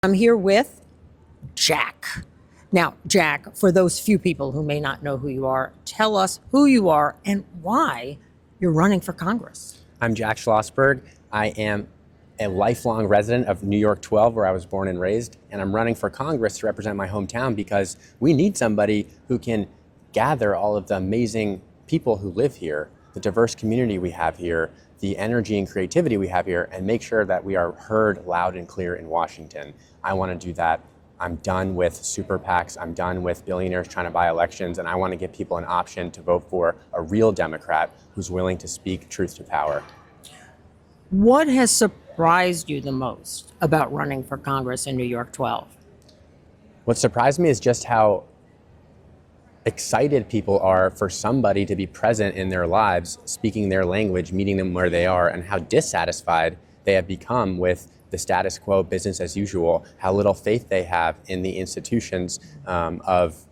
I'm here with Jack. Now, Jack, for those few people who may not know who you are, tell us who you are and why you're running for Congress. I'm Jack Schlossberg. I am a lifelong resident of NY-12, where I was born and raised, and I'm running for Congress to represent my hometown because we need somebody who can gather all of the amazing people who live here, the diverse community we have here, the energy and creativity we have here, and make sure that we are heard loud and clear in Washington. I want to do that. I'm done with super PACs. I'm done with billionaires trying to buy elections, and I want to give people an option to vote for a real Democrat who's willing to speak truth to power. What has surprised you the most about running for Congress in NY-12? What surprised me is just how excited people are for somebody to be present in their lives, speaking their language, meeting them where they are, and how dissatisfied they have become with the status quo, business as usual, how little faith they have in the institutions of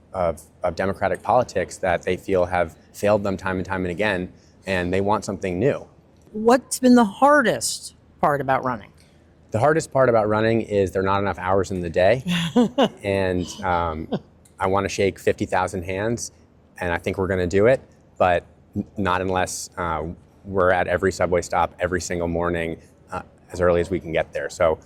democratic politics that they feel have failed them time and time and again, and they want something new. What's been the hardest part about running? The hardest part about running is there are not enough hours in the day, and I want to shake 50,000 hands, and I think we're going to do it, but not unless we're at every subway stop every single morning as early as we can get there. So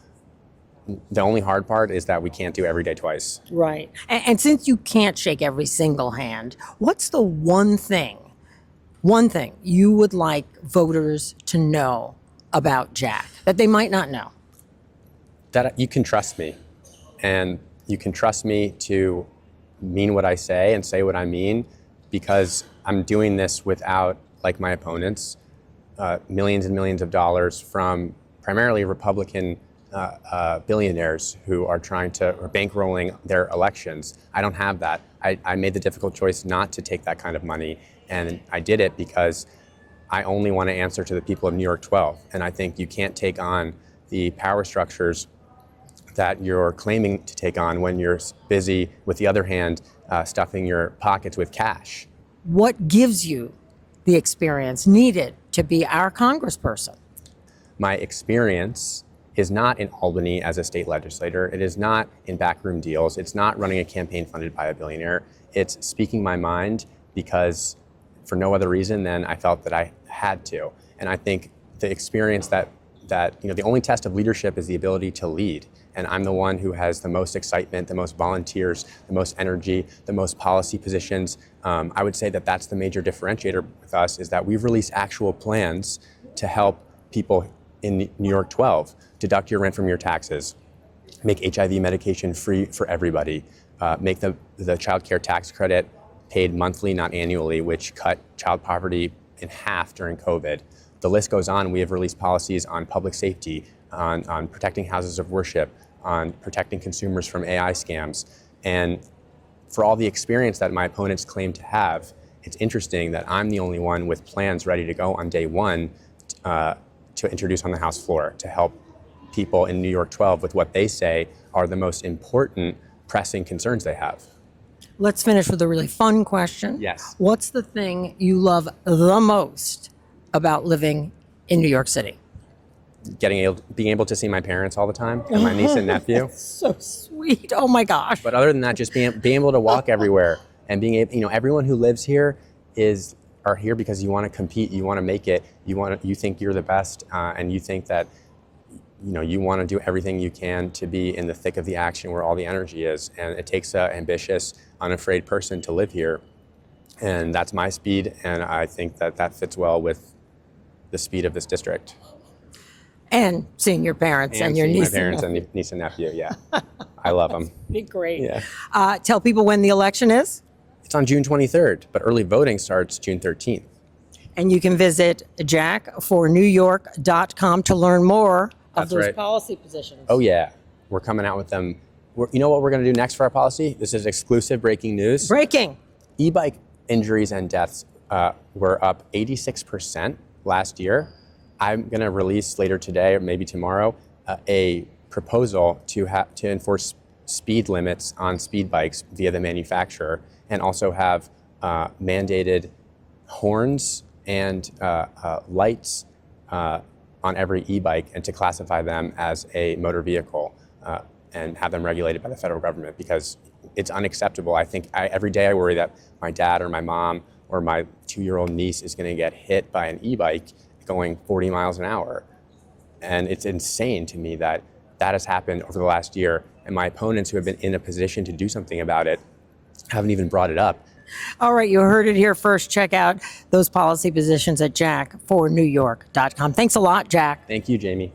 the only hard part is that we can't do every day twice. Right. And since you can't shake every single hand, what's the one thing you would like voters to know about Jack that they might not know? That you can trust me, and you can trust me to mean what I say and say what I mean, because I'm doing this without, like my opponents, millions and millions of dollars from primarily Republican billionaires who are bankrolling their elections. I don't have that. I made the difficult choice not to take that kind of money, and I did it because I only want to answer to the people of NY-12, and I think you can't take on the power structures that you're claiming to take on when you're busy, with the other hand, stuffing your pockets with cash. What gives you the experience needed to be our congressperson? My experience is not in Albany as a state legislator. It is not in backroom deals. It's not running a campaign funded by a billionaire. It's speaking my mind because for no other reason than I felt that I had to. And I think the experience that the only test of leadership is the ability to lead. And I'm the one who has the most excitement, the most volunteers, the most energy, the most policy positions. I would say that that's the major differentiator with us, is that we've released actual plans to help people in NY-12 deduct your rent from your taxes, make HIV medication free for everybody, make the child care tax credit paid monthly, not annually, which cut child poverty in half during COVID. The list goes on. We have released policies on public safety, on protecting houses of worship, on protecting consumers from AI scams. And for all the experience that my opponents claim to have, it's interesting that I'm the only one with plans ready to go on day one to introduce on the House floor to help people in NY-12 with what they say are the most important pressing concerns they have. Let's finish with a really fun question. Yes. What's the thing you love the most about living in New York City? Being able to see my parents all the time and my niece and nephew. So sweet. Oh my gosh. But other than that, just being able to walk everywhere and being able, everyone who lives here are here because you want to compete, you want to make it, you think you're the best, and you think that you want to do everything you can to be in the thick of the action where all the energy is. And it takes an ambitious, unafraid person to live here. And that's my speed, and I think that fits well with the speed of this district. And seeing your parents and your niece. My parents and niece and nephew, yeah. I love them. Be great. Yeah. Tell people when the election is. It's on June 23rd, but early voting starts June 13th. And you can visit jackfornewyork.com to learn more of those policy positions. Oh yeah, we're coming out with them. You know what we're going to do next for our policy? This is exclusive breaking news. Breaking. E-bike injuries and deaths were up 86% last year. I'm going to release later today or maybe tomorrow a proposal to enforce speed limits on speed bikes via the manufacturer, and also have mandated horns and lights on every e-bike, and to classify them as a motor vehicle. and have them regulated by the federal government, because it's unacceptable. I think every day I worry that my dad or my mom or my 2-year-old niece is going to get hit by an e-bike going 40 miles an hour. And it's insane to me that that has happened over the last year, and my opponents who have been in a position to do something about it haven't even brought it up. All right, you heard it here first. Check out those policy positions at jack4newyork.com. Thanks a lot, Jack. Thank you, Jamie.